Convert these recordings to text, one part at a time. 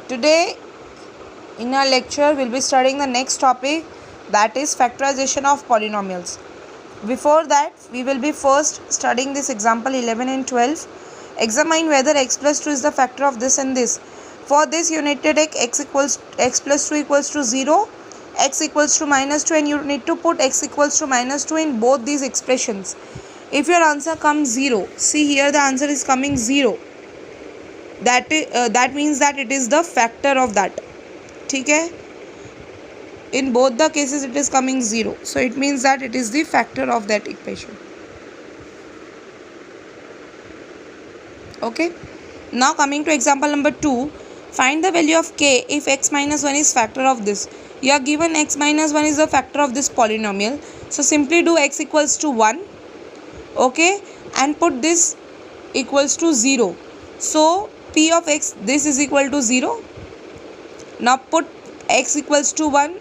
Today in our lecture we'll be studying the next topic, that is factorization of polynomials. Before that we will be first studying this example 11 and 12. Examine whether x plus 2 is the factor of this and this. For this you need to take x plus 2 equals to 0, x equals to minus 2, and you need to put x equals to minus 2 in both these expressions. If your answer comes 0, see here the answer is coming 0, that means that it is the factor of that. ठीक है, in both the cases it is coming 0, so it means that it is the factor of that equation. Okay, now coming to example number 2, find the value of k if x minus 1 is factor of this. You are given x minus 1 is the factor of this polynomial, so simply do x equals to 1, okay, and put this equals to 0. So p of x, this is equal to 0. Now put x equals to 1,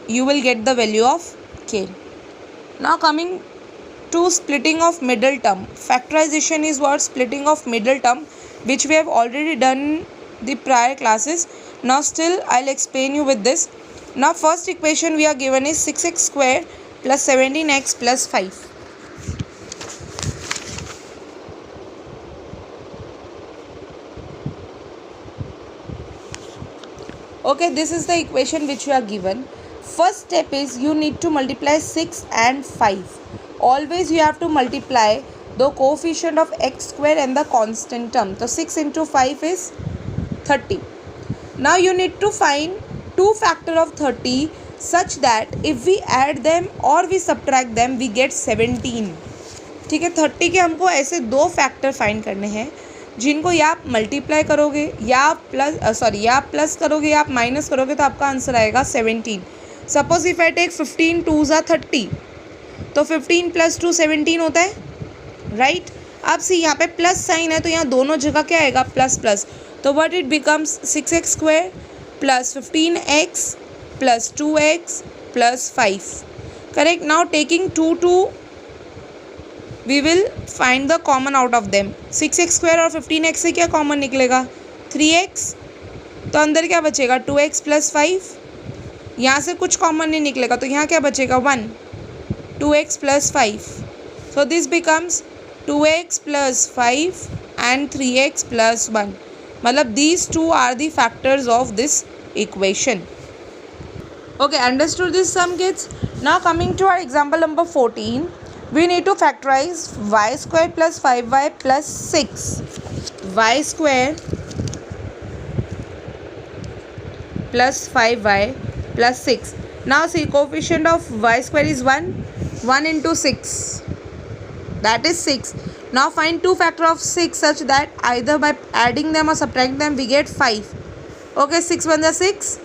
you will get the value of k. Now coming to splitting of middle term. Factorization is what? Splitting of middle term, which we have already done in the prior classes. Now still I'll explain you with this. Now first equation we are given is 6x square plus 17x plus 5. Okay, this is the equation which you are given. First step is you need to multiply 6 and 5. Always you have to multiply the coefficient of x square and the constant term. So 6 into 5 is 30. Now you need to find two factor of 30 such that if we add them or we subtract them we get 17. ठीक है, 30 के हमको ऐसे दो factor find करने हैं जिनको या आप मल्टीप्लाई करोगे या आप प्लस करोगे या आप माइनस करोगे तो आपका आंसर आएगा 17. सपोज इफ आई टेक 15 2 ज़ा 30, तो 15 प्लस 2 17 होता है, राइट. अब सी यहाँ पे प्लस साइन है तो यहाँ दोनों जगह क्या आएगा? Plus plus. तो what it becomes 6x square plus 15x plus 2x plus 5. Correct. Now taking 2 we will find the common out of them. 6x square और 15x से क्या कॉमन निकलेगा? 3x. तो अंदर क्या बचेगा? 2x plus 5. यहाँ से कुछ कॉमन नहीं निकलेगा तो यहाँ क्या बचेगा? 1. 2x plus 5. So this becomes 2x plus 5 and 3x plus 1. मतलब these two are the factors of this equation. Okay, understood this sum, kids? Now coming to our example number 14. We need to factorize y square plus 5y plus 6. Y square plus 5y plus 6. Now see, coefficient of y square is 1. 1 into 6. That is 6. Now find two factor of 6 such that either by adding them or subtracting them we get 5. Okay, 6 1 is 6.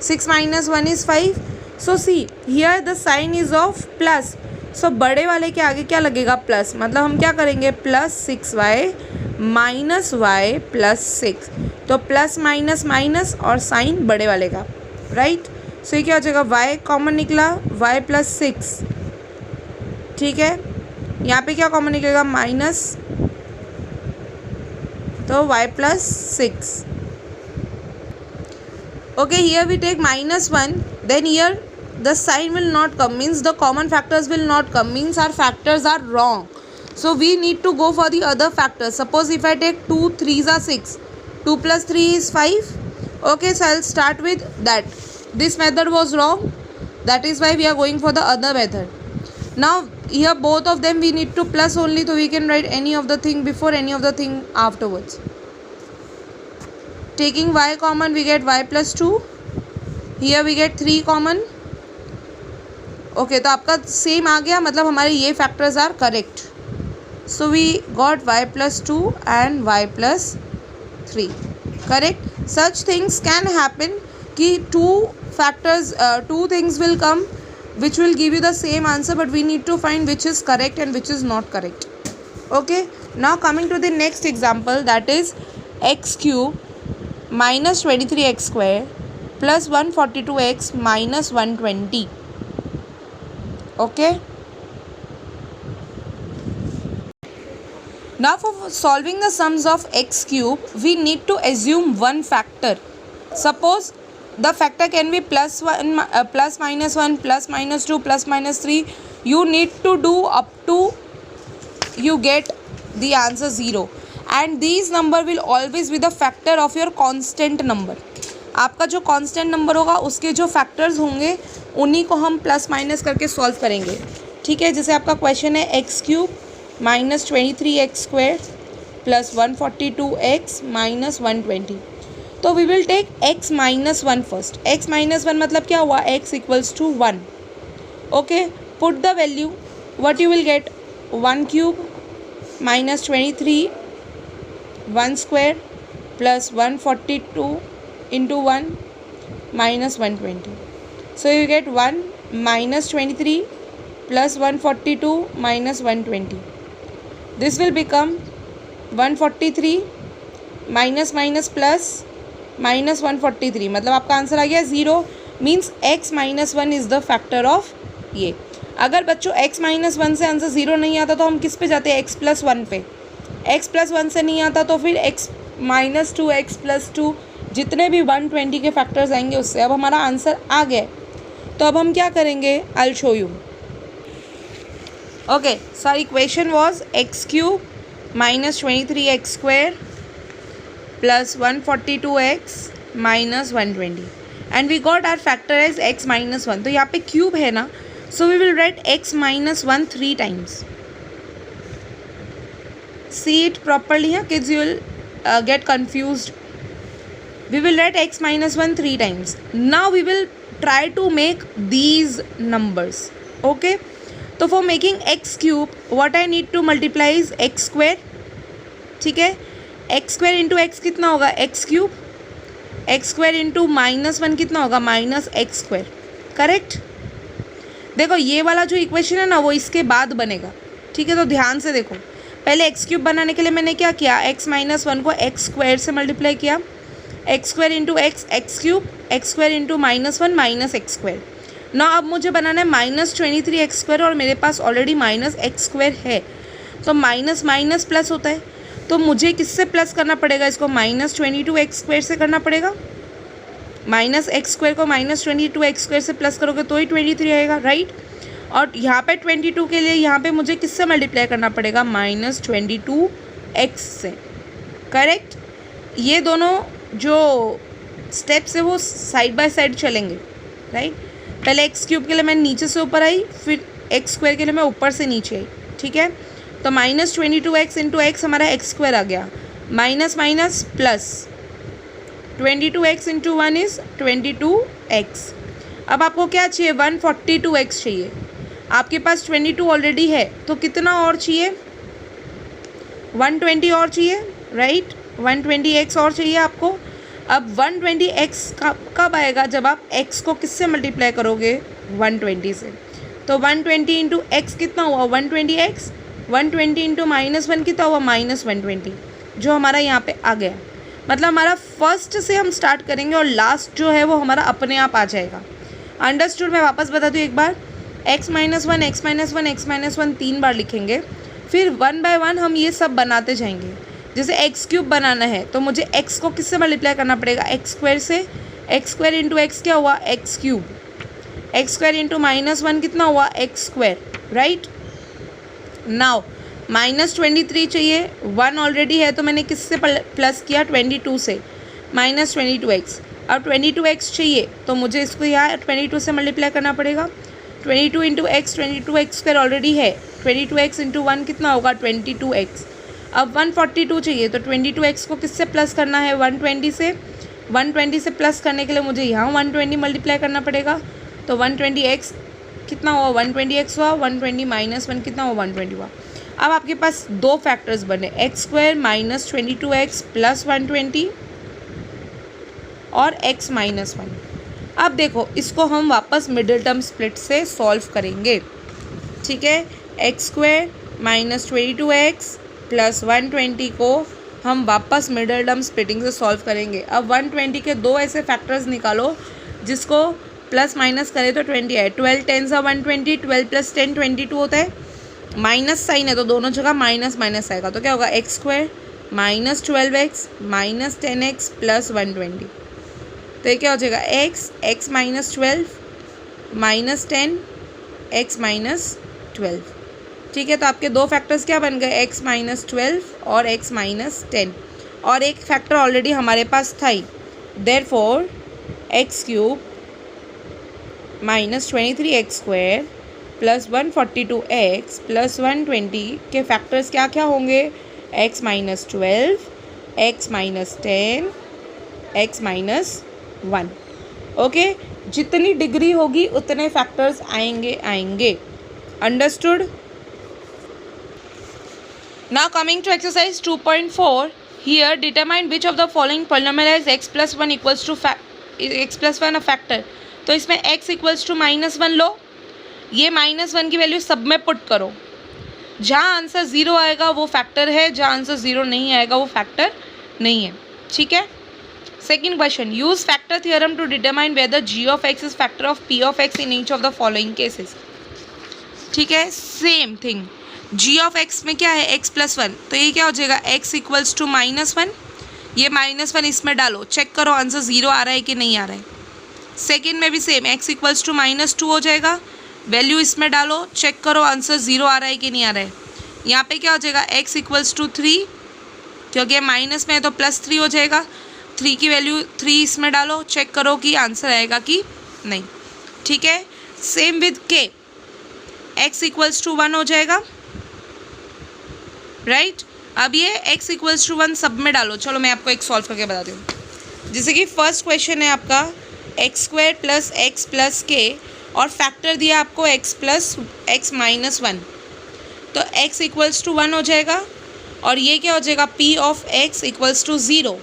6 minus 1 is 5. So see, here the sign is of plus. सो बड़े वाले के आगे क्या लगेगा? Plus. मतलब हम क्या करेंगे? Plus 6y minus y plus 6. तो प्लस माइनस माइनस और साइन बड़े वाले का, राइट. सो ये क्या हो जाएगा? y कॉमन निकला, y प्लस 6. ठीक है, यहाँ पे क्या कॉमन निकलेगा? माइनस, तो y plus 6. Okay, here we take minus 1, then here the sign will not come, means the common factors will not come, means our factors are wrong. So we need to go for the other factors. Suppose if I take 2 3s are 6, 2 plus 3 is 5. Okay, so I'll start with that. This method was wrong, that is why we are going for the other method. Now here both of them we need to plus only, so we can write any of the thing before, any of the thing afterwards. Taking y common we get y plus 2. Here we get 3 common. Okay, तो आपका same आ गया, मतलब हमारे ये factors are correct. So we got y plus 2 and y plus 3. Correct. Such things can happen कि two things will come which will give you the same answer, but we need to find which is correct and which is not correct. Okay, now coming to the next example, that is x cube minus 23x square plus 142x minus 120. Okay, now for solving the sums of x cube we need to assume one factor. Suppose the factor can be plus minus 1, plus minus 2, plus minus 3. You need to do up to you get the answer 0, and these number will always be the factor of your constant number. आपका जो constant number होगा उसके जो factors होंगे उन्हीं को हम plus minus करके सॉल्व करेंगे. ठीक है, जैसे आपका क्वेश्चन है x cube minus 23x square plus 142x minus 120. तो we will take x minus 1 first. x minus 1 मतलब क्या हुआ, x equals to 1. Okay, put the value, what you will get, 1 cube minus 23 1 square plus 142 into 1 minus 120. So you get 1 minus 23 plus 142 minus 120. This will become 143 minus minus plus minus 143. मतलब आपका answer आ गया 0. Means x minus 1 is the factor of ये. अगर बच्चों x minus 1 से answer 0 नहीं आता तो हम किस पे जाते हैं, x प्लस 1 पे. x प्लस 1 से नहीं आता तो फिर x माइनस 2, x प्लस 2, जितने भी 120 के फैक्टर्स आएंगे उससे. अब हमारा आंसर आ गया, तो अब हम क्या करेंगे, I will show you. Okay, so our equation was x cube minus 23x square plus 142x minus 120 and we got our factor as x minus 1. तो यहाँ पे क्यूब है ना, so we will write x minus 1 3 times. See it properly. हाँ kids, you will get confused. We will write x minus 1 3 times. Now we will try to make these numbers. Okay. तो for making x cube, what I need to multiply is x square. ठीक है, x square into x कितना होगा, x cube. x square into minus 1 कितना होगा, minus x square. Correct. देखो ये वाला जो इक्वेशन है ना वो इसके बाद बनेगा. ठीक है, तो ध्यान से देखो. पहले x क्यूब बनाने के लिए मैंने क्या किया, x माइनस 1 को x स्क्वायर से मल्टीप्लाई किया. X square into x, x cube, x square into minus 1 minus x square. ना अब मुझे बनाना है माइनस 23x स्क्वायर और मेरे पास ऑलरेडी माइनस एक्स स्क्वायर है. तो माइनस माइनस प्लस होता है, तो मुझे किससे प्लस करना पड़ेगा, इसको माइनस 22x स्क्वायर से करना पड़ेगा. माइनस एक्स स्क्वायर को माइनस 22x स्क्वायर से प्लस करोगे तो ही 23 आएगा, राइट. और यहाँ पे 22 के लिए यहाँ पे मुझे किससे मल्टीप्लाई करना पड़ेगा, माइनस 22x से. करेक्ट. ये दोनों जो स्टेप्स है वो साइड बाय साइड चलेंगे, राइट. पहले एक्स क्यूब के लिए मैं नीचे से ऊपर आई, फिर एक्स स्क्वायर के लिए मैं ऊपर से नीचे आई. ठीक है, तो माइनस 22x इंटू एक्स हमारा एक्स स्क्वायर आ गया, minus minus plus 22x into 1 is 22x. अब आपको क्या चाहिए, 142x चाहिए. आपके पास 22 ऑलरेडी है, तो कितना और चाहिए, 120 और चाहिए, राइट. 120x और चाहिए आपको. अब 120x कब आएगा, जब आप x को किससे मल्टीप्लाई करोगे, 120 से. तो 120 इंटू एक्स कितना हुआ, 120x. 120 इंटू माइनस 1 कितना हुआ, माइनस 120, जो हमारा यहाँ पे आ गया. मतलब हमारा फर्स्ट से हम स्टार्ट करेंगे और लास्ट जो है वो हमारा अपने आप आ जाएगा. अंडरस्टूड. मैं वापस बता दूँ एक बार, x minus 1, x minus 1, x minus 1 3 बार लिखेंगे, फिर 1 बाय 1 हम ये सब बनाते जाएंगे. जैसे एक्स क्यूब बनाना है तो मुझे एक्स को किससे मल्टीप्लाई करना पड़ेगा, एक्स स्क्वायर से. एक्स स्क्वायर इंटू एक्स क्या हुआ, x cube. X square into minus 1 कितना हुआ, x square, right. Now minus 23 चाहिए, 1 ऑलरेडी है तो मैंने किससे प्लस किया, 22 से, माइनस 22x. अब 22x चाहिए तो मुझे इसको यहाँ 22 से मल्टीप्लाई करना पड़ेगा. 22 into x, 22x square already है, 22x इंटू 1 कितना होगा, 22x. अब 142 चाहिए तो 22x को किससे प्लस करना है, 120 से. 120 से प्लस करने के लिए मुझे यहाँ 120 मल्टीप्लाई करना पड़ेगा. तो 120x कितना हुआ, 120x हुआ. 120 माइनस 1 कितना हुआ, 120 हुआ. अब आपके पास दो फैक्टर्स बने, x square minus 22x plus 120 और x माइनस 1. अब देखो इसको हम वापस मिडिल टर्म स्प्लिट से सॉल्व करेंगे. ठीक है, x square minus 22x plus 120 को हम वापस मिडिल टर्म स्प्लिटिंग से सॉल्व करेंगे. अब 120 के दो ऐसे फैक्टर्स निकालो जिसको प्लस माइनस करें तो 20 है. 12 10 सा 120, 12 प्लस 10 22 होता है. माइनस साइन है तो दोनों जगह माइनस माइनस आएगा, तो क्या होगा, x square minus 12x minus 10x plus 120. तो ये क्या हो जाएगा x minus 12 minus 10 x minus 12। ठीक है, तो आपके दो फैक्टर्स क्या बन गए, x माइनस 12 और x माइनस 10, और एक फैक्टर ऑलरेडी हमारे पास था ही। Therefore x cube minus 23x square plus 142x plus 120 के फैक्टर्स क्या क्या होंगे, x minus 12, x minus 10, x minus 1। Okay, जितनी डिग्री होगी उतने फैक्टर्स आएंगे। Understood. Now coming to exercise 2.4, here determine which of the following polynomial is x plus 1 equals to x plus 1 a factor. तो इसमें x equals to -1 लो, ये -1 की value सब में पुट करो, जहाँ आंसर 0 आएगा वो फैक्टर है, जहाँ आंसर 0 नहीं आएगा वो फैक्टर नहीं है। ठीक है। Second question, use factor theorem to determine whether g of x is factor of p of x in each of the following cases. ठीक है, same thing, g of x में क्या है x प्लस 1, तो ये क्या हो जाएगा x इक्वल्स टू -1, ये -1 इसमें डालो, चेक करो आंसर 0 आ रहा है कि नहीं आ रहा है। सेकेंड में भी सेम, x इक्वल्स टू -2 हो जाएगा, वैल्यू इसमें डालो, चेक करो आंसर 0 आ रहा है कि नहीं आ रहा है। यहाँ पे क्या हो जाएगा x इक्वल्स टू 3, क्योंकि माइनस में है तो +3 हो जाएगा, 3 की वैल्यू 3 इसमें डालो, चेक करो कि आंसर आएगा कि नहीं। ठीक है, same with k, x equals to 1 हो जाएगा, राइट। अब ये x इक्वल्स टू 1 सब में डालो। चलो मैं आपको एक सॉल्व करके बताती हूँ। जैसे कि फर्स्ट क्वेश्चन है आपका x² plus x plus k, और फैक्टर दिया आपको x प्लस x माइनस 1, तो x इक्वल्स टू 1 हो जाएगा, और ये क्या हो जाएगा p of x equals to 0,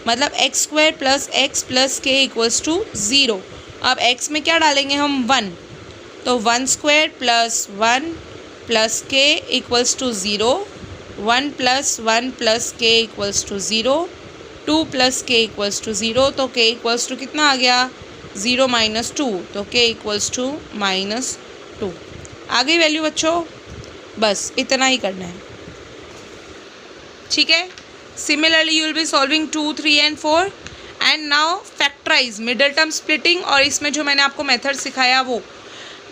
मतलब x² plus x k equals to 0। अब x में क्या डालेंगे हम 1, तो 1² plus 1 plus k equals to 0, 1 plus 1 plus k equals to 0, 2 plus k equals to 0, तो k इक्वल्स टू कितना आ गया 0 माइनस 2, तो k इक्वल्स टू -2। आ गई वैल्यू बच्चों, बस इतना ही करना है। ठीक है, similarly you will be solving 2, 3 and 4, and now factorise middle term splitting, और इसमें जो मैंने आपको मेथड सिखाया वो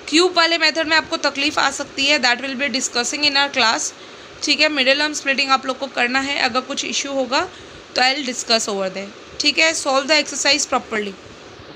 क्यूब वाले मेथड में आपको तकलीफ आ सकती है, that will be discussing in our class. ठीक है, मिडल टर्म स्प्लिटिंग आप लोग को करना है, अगर कुछ इश्यू होगा तो I will discuss over there. ठीक है, सॉल्व द एक्सरसाइज प्रॉपरली।